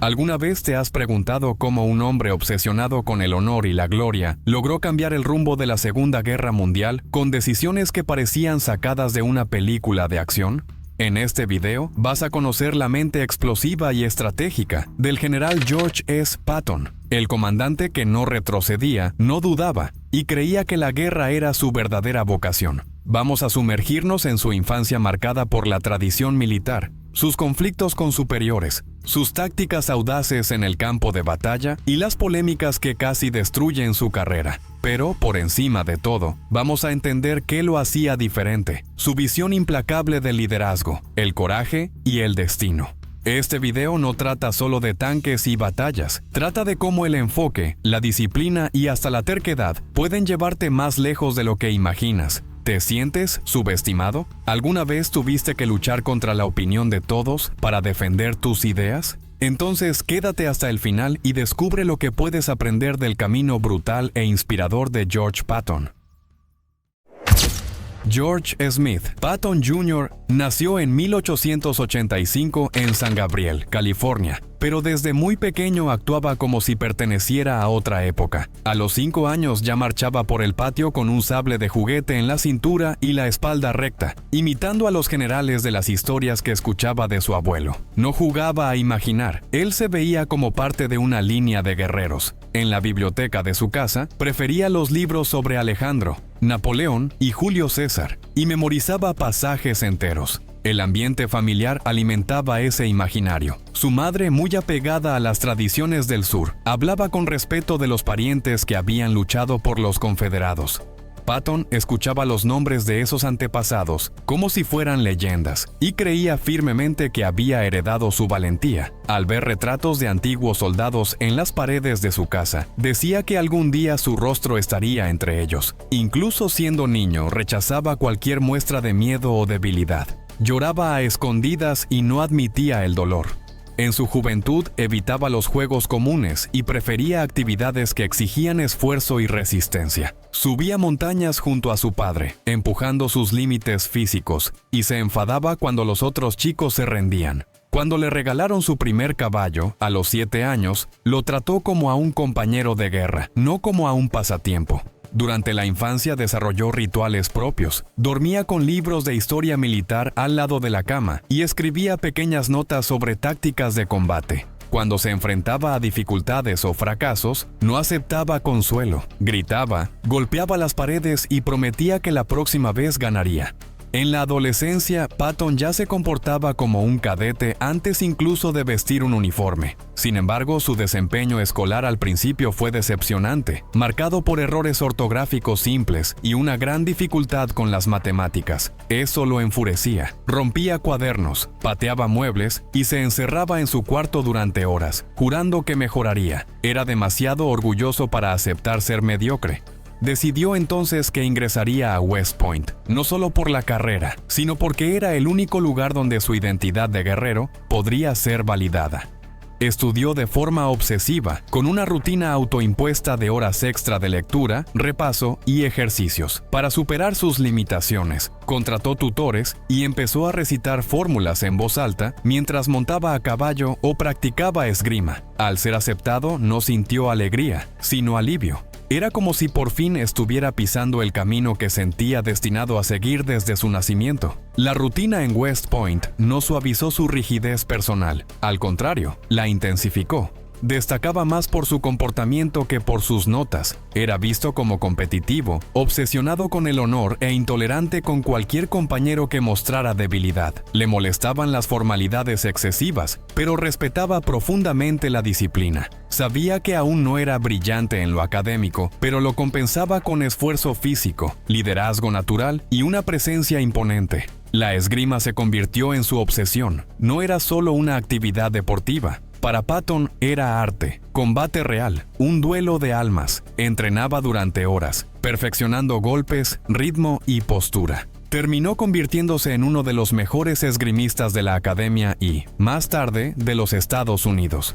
¿Alguna vez te has preguntado cómo un hombre obsesionado con el honor y la gloria logró cambiar el rumbo de la Segunda Guerra Mundial con decisiones que parecían sacadas de una película de acción? En este video vas a conocer la mente explosiva y estratégica del general George S. Patton, el comandante que no retrocedía, no dudaba y creía que la guerra era su verdadera vocación. Vamos a sumergirnos en su infancia marcada por la tradición militar, sus conflictos con superiores, sus tácticas audaces en el campo de batalla y las polémicas que casi destruyen su carrera. Pero, por encima de todo, vamos a entender qué lo hacía diferente, su visión implacable del liderazgo, el coraje y el destino. Este video no trata solo de tanques y batallas, trata de cómo el enfoque, la disciplina y hasta la terquedad pueden llevarte más lejos de lo que imaginas. ¿Te sientes subestimado? ¿Alguna vez tuviste que luchar contra la opinión de todos para defender tus ideas? Entonces quédate hasta el final y descubre lo que puedes aprender del camino brutal e inspirador de George Patton. George Smith Patton Jr. nació en 1885 en San Gabriel, California, pero desde muy pequeño actuaba como si perteneciera a otra época. A los 5 años ya marchaba por el patio con un sable de juguete en la cintura y la espalda recta, imitando a los generales de las historias que escuchaba de su abuelo. No jugaba a imaginar, él se veía como parte de una línea de guerreros. En la biblioteca de su casa, prefería los libros sobre Alejandro, Napoleón y Julio César, y memorizaba pasajes enteros. El ambiente familiar alimentaba ese imaginario. Su madre, muy apegada a las tradiciones del sur, hablaba con respeto de los parientes que habían luchado por los confederados. Patton escuchaba los nombres de esos antepasados como si fueran leyendas y creía firmemente que había heredado su valentía. Al ver retratos de antiguos soldados en las paredes de su casa, decía que algún día su rostro estaría entre ellos. Incluso siendo niño, rechazaba cualquier muestra de miedo o debilidad. Lloraba a escondidas y no admitía el dolor. En su juventud evitaba los juegos comunes y prefería actividades que exigían esfuerzo y resistencia. Subía montañas junto a su padre, empujando sus límites físicos, y se enfadaba cuando los otros chicos se rendían. Cuando le regalaron su primer caballo, a los 7 años, lo trató como a un compañero de guerra, no como a un pasatiempo. Durante la infancia desarrolló rituales propios. Dormía con libros de historia militar al lado de la cama y escribía pequeñas notas sobre tácticas de combate. Cuando se enfrentaba a dificultades o fracasos, no aceptaba consuelo. Gritaba, golpeaba las paredes y prometía que la próxima vez ganaría. En la adolescencia, Patton ya se comportaba como un cadete antes incluso de vestir un uniforme. Sin embargo, su desempeño escolar al principio fue decepcionante, marcado por errores ortográficos simples y una gran dificultad con las matemáticas. Eso lo enfurecía. Rompía cuadernos, pateaba muebles y se encerraba en su cuarto durante horas, jurando que mejoraría. Era demasiado orgulloso para aceptar ser mediocre. Decidió entonces que ingresaría a West Point, no solo por la carrera, sino porque era el único lugar donde su identidad de guerrero podría ser validada. Estudió de forma obsesiva, con una rutina autoimpuesta de horas extra de lectura, repaso y ejercicios. Para superar sus limitaciones, contrató tutores y empezó a recitar fórmulas en voz alta mientras montaba a caballo o practicaba esgrima. Al ser aceptado, no sintió alegría, sino alivio. Era como si por fin estuviera pisando el camino que sentía destinado a seguir desde su nacimiento. La rutina en West Point no suavizó su rigidez personal, al contrario, la intensificó. Destacaba más por su comportamiento que por sus notas. Era visto como competitivo, obsesionado con el honor e intolerante con cualquier compañero que mostrara debilidad. Le molestaban las formalidades excesivas, pero respetaba profundamente la disciplina. Sabía que aún no era brillante en lo académico, pero lo compensaba con esfuerzo físico, liderazgo natural y una presencia imponente. La esgrima se convirtió en su obsesión. No era solo una actividad deportiva. Para Patton era arte, combate real, un duelo de almas. Entrenaba durante horas, perfeccionando golpes, ritmo y postura. Terminó convirtiéndose en uno de los mejores esgrimistas de la academia y, más tarde, de los Estados Unidos.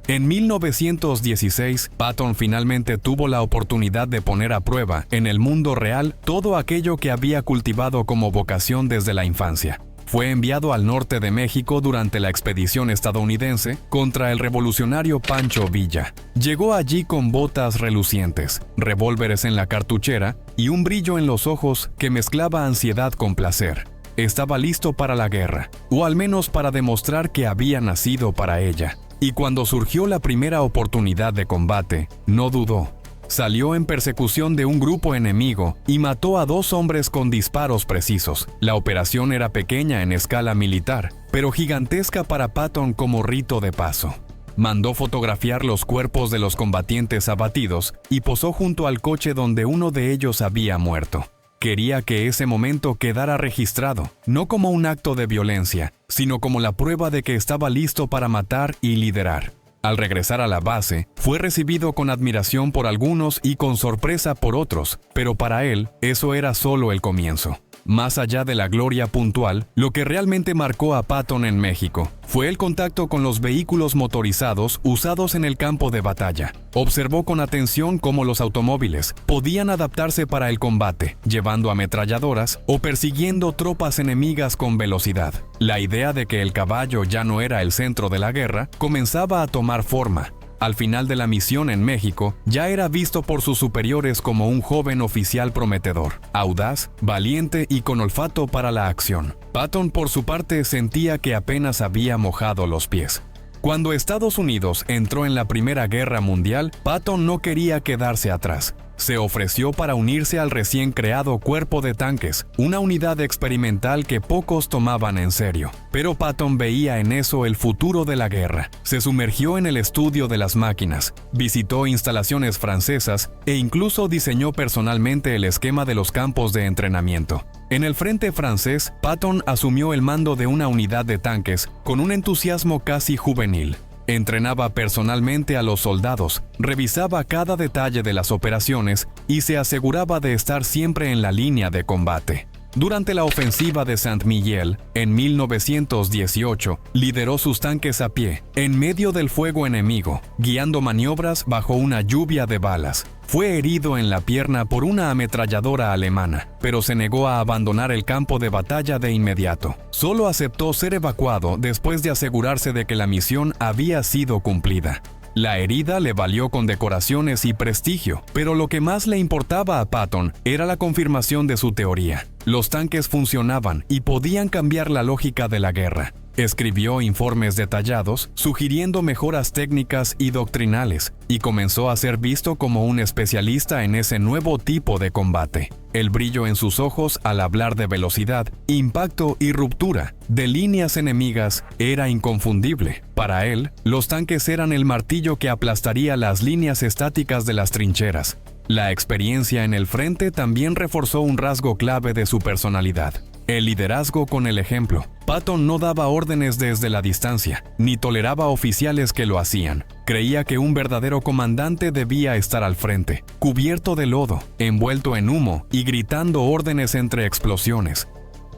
En 1916, Patton finalmente tuvo la oportunidad de poner a prueba, en el mundo real, todo aquello que había cultivado como vocación desde la infancia. Fue enviado al norte de México durante la expedición estadounidense contra el revolucionario Pancho Villa. Llegó allí con botas relucientes, revólveres en la cartuchera y un brillo en los ojos que mezclaba ansiedad con placer. Estaba listo para la guerra, o al menos para demostrar que había nacido para ella. Y cuando surgió la primera oportunidad de combate, no dudó. Salió en persecución de un grupo enemigo y mató a 2 hombres con disparos precisos. La operación era pequeña en escala militar, pero gigantesca para Patton como rito de paso. Mandó fotografiar los cuerpos de los combatientes abatidos y posó junto al coche donde uno de ellos había muerto. Quería que ese momento quedara registrado, no como un acto de violencia, sino como la prueba de que estaba listo para matar y liderar. Al regresar a la base, fue recibido con admiración por algunos y con sorpresa por otros, pero para él, eso era solo el comienzo. Más allá de la gloria puntual, lo que realmente marcó a Patton en México fue el contacto con los vehículos motorizados usados en el campo de batalla. Observó con atención cómo los automóviles podían adaptarse para el combate, llevando ametralladoras o persiguiendo tropas enemigas con velocidad. La idea de que el caballo ya no era el centro de la guerra comenzaba a tomar forma. Al final de la misión en México, ya era visto por sus superiores como un joven oficial prometedor, audaz, valiente y con olfato para la acción. Patton, por su parte, sentía que apenas había mojado los pies. Cuando Estados Unidos entró en la Primera Guerra Mundial, Patton no quería quedarse atrás. Se ofreció para unirse al recién creado Cuerpo de Tanques, una unidad experimental que pocos tomaban en serio. Pero Patton veía en eso el futuro de la guerra. Se sumergió en el estudio de las máquinas, visitó instalaciones francesas e incluso diseñó personalmente el esquema de los campos de entrenamiento. En el frente francés, Patton asumió el mando de una unidad de tanques con un entusiasmo casi juvenil. Entrenaba personalmente a los soldados, revisaba cada detalle de las operaciones y se aseguraba de estar siempre en la línea de combate. Durante la ofensiva de Saint-Mihiel, en 1918, lideró sus tanques a pie, en medio del fuego enemigo, guiando maniobras bajo una lluvia de balas. Fue herido en la pierna por una ametralladora alemana, pero se negó a abandonar el campo de batalla de inmediato. Solo aceptó ser evacuado después de asegurarse de que la misión había sido cumplida. La herida le valió condecoraciones y prestigio, pero lo que más le importaba a Patton era la confirmación de su teoría. Los tanques funcionaban y podían cambiar la lógica de la guerra. Escribió informes detallados, sugiriendo mejoras técnicas y doctrinales, y comenzó a ser visto como un especialista en ese nuevo tipo de combate. El brillo en sus ojos al hablar de velocidad, impacto y ruptura de líneas enemigas era inconfundible. Para él, los tanques eran el martillo que aplastaría las líneas estáticas de las trincheras. La experiencia en el frente también reforzó un rasgo clave de su personalidad: el liderazgo con el ejemplo. Patton no daba órdenes desde la distancia, ni toleraba oficiales que lo hacían. Creía que un verdadero comandante debía estar al frente, cubierto de lodo, envuelto en humo y gritando órdenes entre explosiones.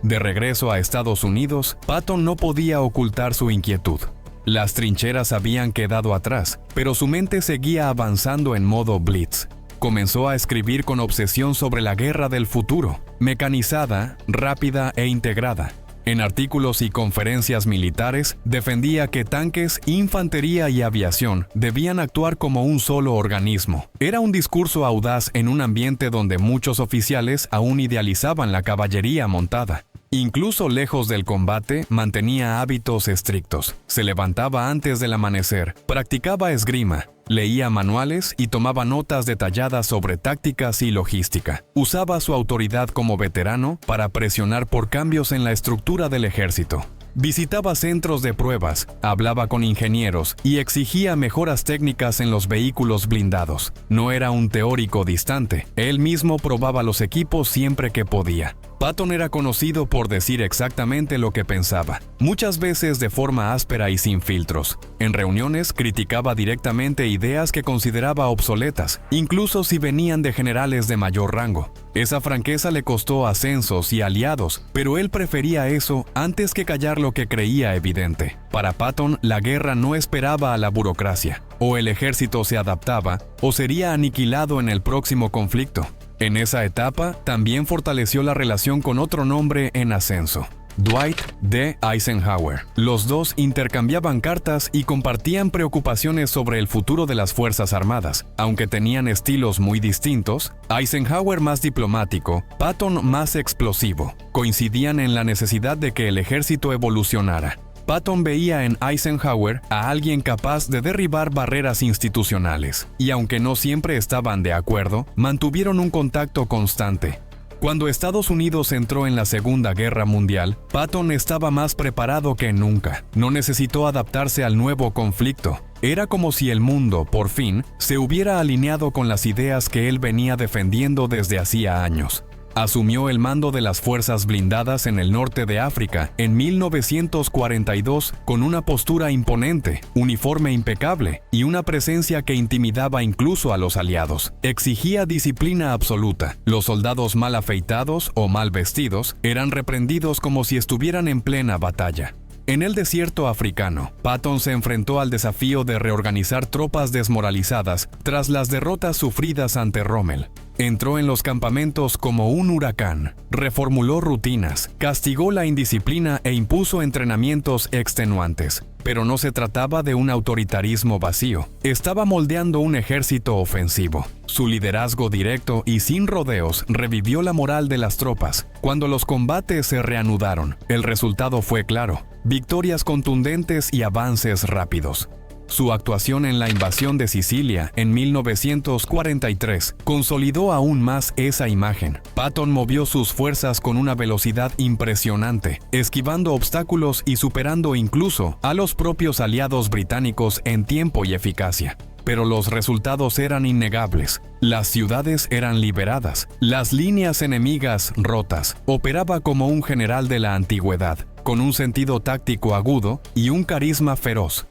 De regreso a Estados Unidos, Patton no podía ocultar su inquietud. Las trincheras habían quedado atrás, pero su mente seguía avanzando en modo blitz. Comenzó a escribir con obsesión sobre la guerra del futuro, mecanizada, rápida e integrada. En artículos y conferencias militares, defendía que tanques, infantería y aviación debían actuar como un solo organismo. Era un discurso audaz en un ambiente donde muchos oficiales aún idealizaban la caballería montada. Incluso lejos del combate, mantenía hábitos estrictos. Se levantaba antes del amanecer, practicaba esgrima, leía manuales y tomaba notas detalladas sobre tácticas y logística. Usaba su autoridad como veterano para presionar por cambios en la estructura del ejército. Visitaba centros de pruebas, hablaba con ingenieros y exigía mejoras técnicas en los vehículos blindados. No era un teórico distante, él mismo probaba los equipos siempre que podía. Patton era conocido por decir exactamente lo que pensaba, muchas veces de forma áspera y sin filtros. En reuniones criticaba directamente ideas que consideraba obsoletas, incluso si venían de generales de mayor rango. Esa franqueza le costó ascensos y aliados, pero él prefería eso antes que callar lo que creía evidente. Para Patton, la guerra no esperaba a la burocracia. O el ejército se adaptaba, o sería aniquilado en el próximo conflicto. En esa etapa, también fortaleció la relación con otro nombre en ascenso, Dwight D. Eisenhower. Los dos intercambiaban cartas y compartían preocupaciones sobre el futuro de las Fuerzas Armadas. Aunque tenían estilos muy distintos, Eisenhower más diplomático, Patton más explosivo, coincidían en la necesidad de que el ejército evolucionara. Patton veía en Eisenhower a alguien capaz de derribar barreras institucionales, y aunque no siempre estaban de acuerdo, mantuvieron un contacto constante. Cuando Estados Unidos entró en la Segunda Guerra Mundial, Patton estaba más preparado que nunca. No necesitó adaptarse al nuevo conflicto. Era como si el mundo, por fin, se hubiera alineado con las ideas que él venía defendiendo desde hacía años. Asumió el mando de las fuerzas blindadas en el norte de África en 1942 con una postura imponente, uniforme impecable y una presencia que intimidaba incluso a los aliados. Exigía disciplina absoluta. Los soldados mal afeitados o mal vestidos eran reprendidos como si estuvieran en plena batalla. En el desierto africano, Patton se enfrentó al desafío de reorganizar tropas desmoralizadas tras las derrotas sufridas ante Rommel. Entró en los campamentos como un huracán, reformuló rutinas, castigó la indisciplina e impuso entrenamientos extenuantes. Pero no se trataba de un autoritarismo vacío. Estaba moldeando un ejército ofensivo. Su liderazgo directo y sin rodeos revivió la moral de las tropas. Cuando los combates se reanudaron, el resultado fue claro: victorias contundentes y avances rápidos. Su actuación en la invasión de Sicilia en 1943 consolidó aún más esa imagen. Patton movió sus fuerzas con una velocidad impresionante, esquivando obstáculos y superando incluso a los propios aliados británicos en tiempo y eficacia. Pero los resultados eran innegables. Las ciudades eran liberadas, las líneas enemigas rotas. Operaba como un general de la antigüedad, con un sentido táctico agudo y un carisma feroz.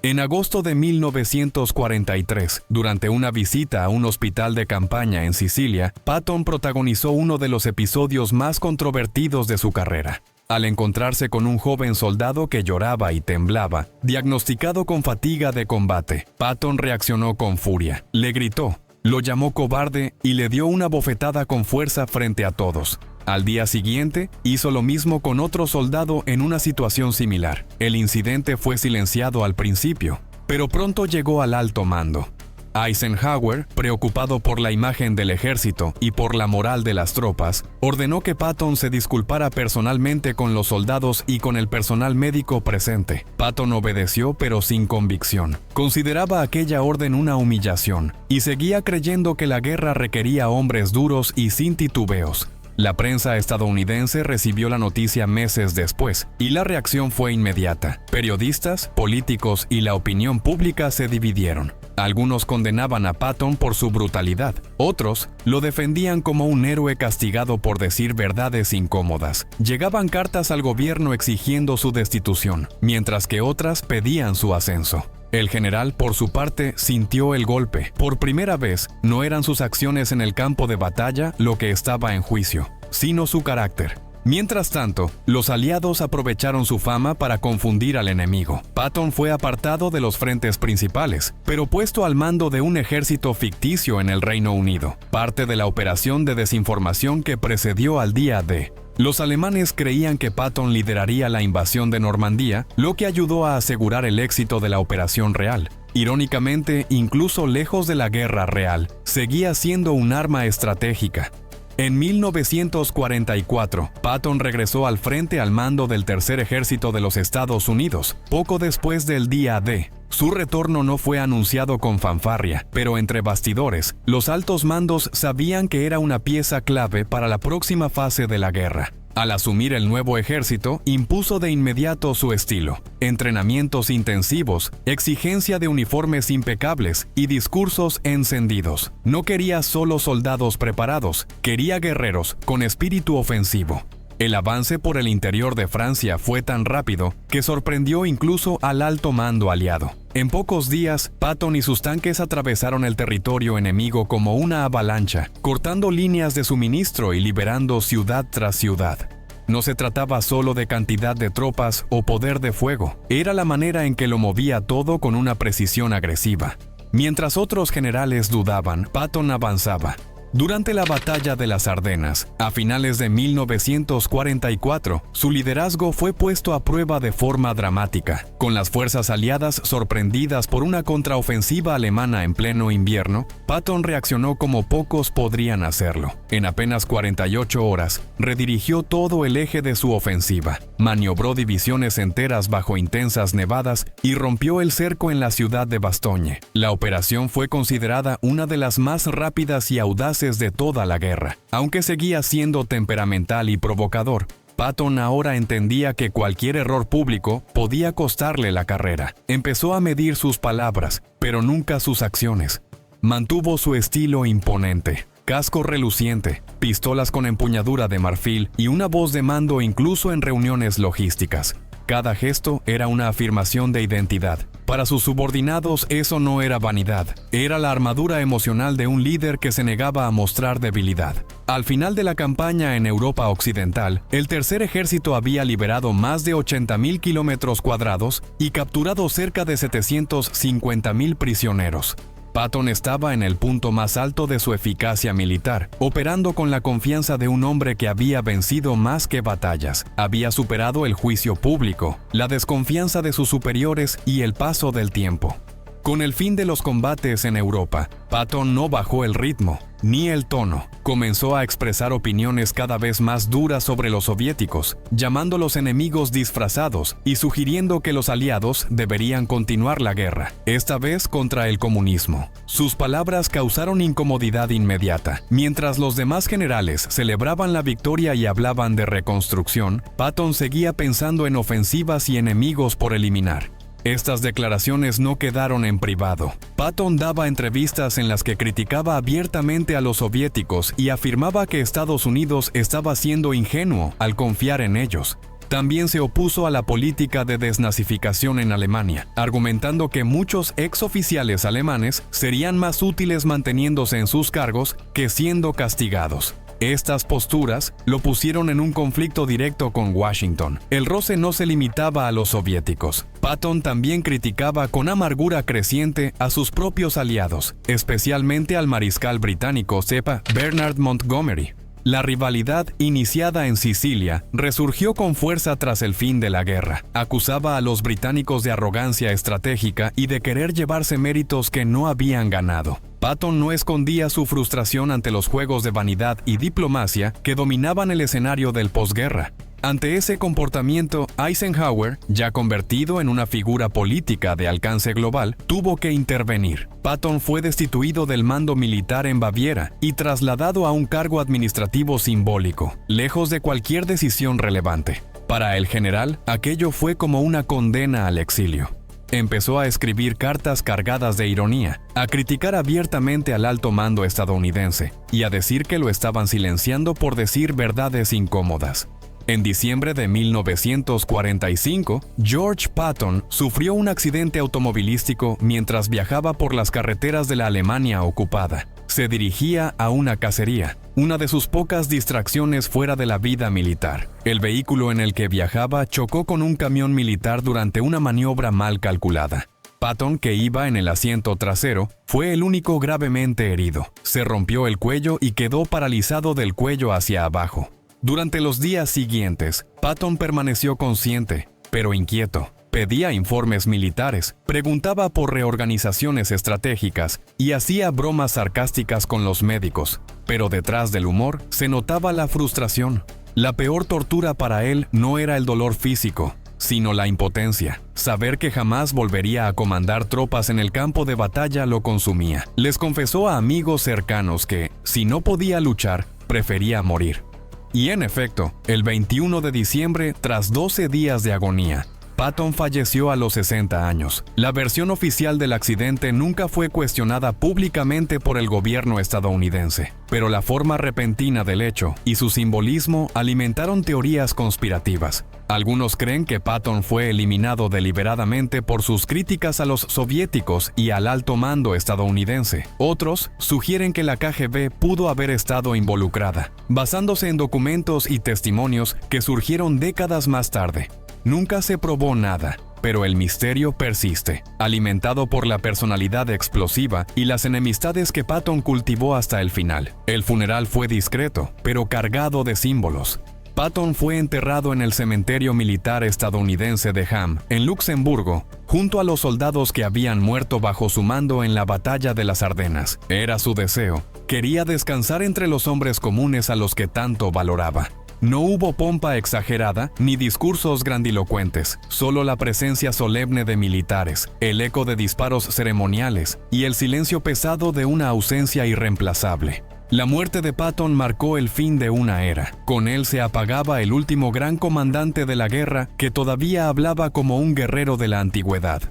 En agosto de 1943, durante una visita a un hospital de campaña en Sicilia, Patton protagonizó uno de los episodios más controvertidos de su carrera. Al encontrarse con un joven soldado que lloraba y temblaba, diagnosticado con fatiga de combate, Patton reaccionó con furia. Le gritó, lo llamó cobarde y le dio una bofetada con fuerza frente a todos. Al día siguiente, hizo lo mismo con otro soldado en una situación similar. El incidente fue silenciado al principio, pero pronto llegó al alto mando. Eisenhower, preocupado por la imagen del ejército y por la moral de las tropas, ordenó que Patton se disculpara personalmente con los soldados y con el personal médico presente. Patton obedeció, pero sin convicción. Consideraba aquella orden una humillación y seguía creyendo que la guerra requería hombres duros y sin titubeos. La prensa estadounidense recibió la noticia meses después, y la reacción fue inmediata. Periodistas, políticos y la opinión pública se dividieron. Algunos condenaban a Patton por su brutalidad, otros lo defendían como un héroe castigado por decir verdades incómodas. Llegaban cartas al gobierno exigiendo su destitución, mientras que otras pedían su ascenso. El general, por su parte, sintió el golpe. Por primera vez, no eran sus acciones en el campo de batalla lo que estaba en juicio, sino su carácter. Mientras tanto, los aliados aprovecharon su fama para confundir al enemigo. Patton fue apartado de los frentes principales, pero puesto al mando de un ejército ficticio en el Reino Unido, parte de la operación de desinformación que precedió al día D. Los alemanes creían que Patton lideraría la invasión de Normandía, lo que ayudó a asegurar el éxito de la operación real. Irónicamente, incluso lejos de la guerra real, seguía siendo un arma estratégica. En 1944, Patton regresó al frente al mando del Tercer Ejército de los Estados Unidos, poco después del día D. Su retorno no fue anunciado con fanfarria, pero entre bastidores, los altos mandos sabían que era una pieza clave para la próxima fase de la guerra. Al asumir el nuevo ejército, impuso de inmediato su estilo: entrenamientos intensivos, exigencia de uniformes impecables y discursos encendidos. No quería solo soldados preparados, quería guerreros con espíritu ofensivo. El avance por el interior de Francia fue tan rápido que sorprendió incluso al alto mando aliado. En pocos días, Patton y sus tanques atravesaron el territorio enemigo como una avalancha, cortando líneas de suministro y liberando ciudad tras ciudad. No se trataba solo de cantidad de tropas o poder de fuego, era la manera en que lo movía todo con una precisión agresiva. Mientras otros generales dudaban, Patton avanzaba. Durante la Batalla de las Ardenas, a finales de 1944, su liderazgo fue puesto a prueba de forma dramática. Con las fuerzas aliadas sorprendidas por una contraofensiva alemana en pleno invierno, Patton reaccionó como pocos podrían hacerlo. En apenas 48 horas, redirigió todo el eje de su ofensiva, maniobró divisiones enteras bajo intensas nevadas y rompió el cerco en la ciudad de Bastogne. La operación fue considerada una de las más rápidas y audaces de toda la guerra. Aunque seguía siendo temperamental y provocador, Patton ahora entendía que cualquier error público podía costarle la carrera. Empezó a medir sus palabras, pero nunca sus acciones. Mantuvo su estilo imponente. Casco reluciente, pistolas con empuñadura de marfil y una voz de mando incluso en reuniones logísticas. Cada gesto era una afirmación de identidad. Para sus subordinados eso no era vanidad, era la armadura emocional de un líder que se negaba a mostrar debilidad. Al final de la campaña en Europa Occidental, el Tercer Ejército había liberado más de 80,000 kilómetros cuadrados y capturado cerca de 750,000 prisioneros. Patton estaba en el punto más alto de su eficacia militar, operando con la confianza de un hombre que había vencido más que batallas. Había superado el juicio público, la desconfianza de sus superiores y el paso del tiempo. Con el fin de los combates en Europa, Patton no bajó el ritmo, ni el tono. Comenzó a expresar opiniones cada vez más duras sobre los soviéticos, llamándolos enemigos disfrazados y sugiriendo que los aliados deberían continuar la guerra, esta vez contra el comunismo. Sus palabras causaron incomodidad inmediata. Mientras los demás generales celebraban la victoria y hablaban de reconstrucción, Patton seguía pensando en ofensivas y enemigos por eliminar. Estas declaraciones no quedaron en privado. Patton daba entrevistas en las que criticaba abiertamente a los soviéticos y afirmaba que Estados Unidos estaba siendo ingenuo al confiar en ellos. También se opuso a la política de desnazificación en Alemania, argumentando que muchos exoficiales alemanes serían más útiles manteniéndose en sus cargos que siendo castigados. Estas posturas lo pusieron en un conflicto directo con Washington. El roce no se limitaba a los soviéticos. Patton también criticaba con amargura creciente a sus propios aliados, especialmente al mariscal británico Sepa Bernard Montgomery. La rivalidad iniciada en Sicilia resurgió con fuerza tras el fin de la guerra. Acusaba a los británicos de arrogancia estratégica y de querer llevarse méritos que no habían ganado. Patton no escondía su frustración ante los juegos de vanidad y diplomacia que dominaban el escenario del posguerra. Ante ese comportamiento, Eisenhower, ya convertido en una figura política de alcance global, tuvo que intervenir. Patton fue destituido del mando militar en Baviera y trasladado a un cargo administrativo simbólico, lejos de cualquier decisión relevante. Para el general, aquello fue como una condena al exilio. Empezó a escribir cartas cargadas de ironía, a criticar abiertamente al alto mando estadounidense y a decir que lo estaban silenciando por decir verdades incómodas. En diciembre de 1945, George Patton sufrió un accidente automovilístico mientras viajaba por las carreteras de la Alemania ocupada. Se dirigía a una cacería, una de sus pocas distracciones fuera de la vida militar. El vehículo en el que viajaba chocó con un camión militar durante una maniobra mal calculada. Patton, que iba en el asiento trasero, fue el único gravemente herido. Se rompió el cuello y quedó paralizado del cuello hacia abajo. Durante los días siguientes, Patton permaneció consciente, pero inquieto. Pedía informes militares, preguntaba por reorganizaciones estratégicas y hacía bromas sarcásticas con los médicos. Pero detrás del humor se notaba la frustración. La peor tortura para él no era el dolor físico, sino la impotencia. Saber que jamás volvería a comandar tropas en el campo de batalla lo consumía. Les confesó a amigos cercanos que, si no podía luchar, prefería morir. Y en efecto, el 21 de diciembre, tras 12 días de agonía, Patton falleció a los 60 años. La versión oficial del accidente nunca fue cuestionada públicamente por el gobierno estadounidense, pero la forma repentina del hecho y su simbolismo alimentaron teorías conspirativas. Algunos creen que Patton fue eliminado deliberadamente por sus críticas a los soviéticos y al alto mando estadounidense. Otros sugieren que la KGB pudo haber estado involucrada, basándose en documentos y testimonios que surgieron décadas más tarde. Nunca se probó nada, pero el misterio persiste, alimentado por la personalidad explosiva y las enemistades que Patton cultivó hasta el final. El funeral fue discreto, pero cargado de símbolos. Patton fue enterrado en el cementerio militar estadounidense de Ham, en Luxemburgo, junto a los soldados que habían muerto bajo su mando en la batalla de las Ardenas. Era su deseo. Quería descansar entre los hombres comunes a los que tanto valoraba. No hubo pompa exagerada ni discursos grandilocuentes, solo la presencia solemne de militares, el eco de disparos ceremoniales y el silencio pesado de una ausencia irreemplazable. La muerte de Patton marcó el fin de una era. Con él se apagaba el último gran comandante de la guerra que todavía hablaba como un guerrero de la antigüedad.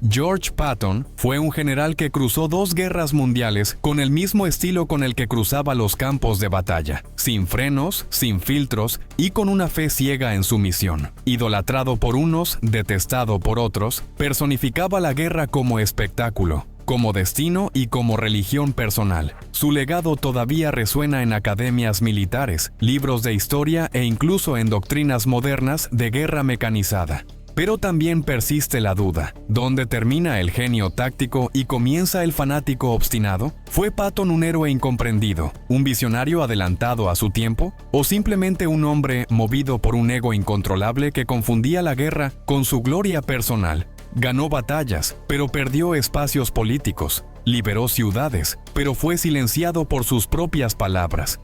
George Patton fue un general que cruzó 2 guerras mundiales con el mismo estilo con el que cruzaba los campos de batalla, sin frenos, sin filtros y con una fe ciega en su misión. Idolatrado por unos, detestado por otros, personificaba la guerra como espectáculo, como destino y como religión personal. Su legado todavía resuena en academias militares, libros de historia e incluso en doctrinas modernas de guerra mecanizada. Pero también persiste la duda. ¿Dónde termina el genio táctico y comienza el fanático obstinado? ¿Fue Patton un héroe incomprendido, un visionario adelantado a su tiempo? ¿O simplemente un hombre movido por un ego incontrolable que confundía la guerra con su gloria personal? Ganó batallas, pero perdió espacios políticos. Liberó ciudades, pero fue silenciado por sus propias palabras.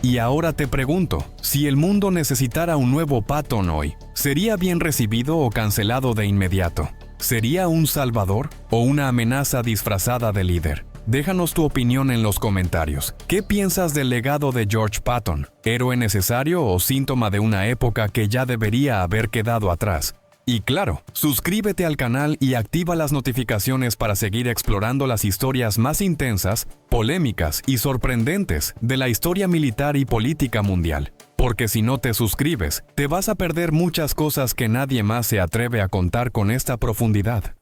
Y ahora te pregunto, si el mundo necesitara un nuevo Patton hoy, ¿sería bien recibido o cancelado de inmediato? ¿Sería un salvador o una amenaza disfrazada de líder? Déjanos tu opinión en los comentarios. ¿Qué piensas del legado de George Patton? ¿Héroe necesario o síntoma de una época que ya debería haber quedado atrás? Y claro, suscríbete al canal y activa las notificaciones para seguir explorando las historias más intensas, polémicas y sorprendentes de la historia militar y política mundial. Porque si no te suscribes, te vas a perder muchas cosas que nadie más se atreve a contar con esta profundidad.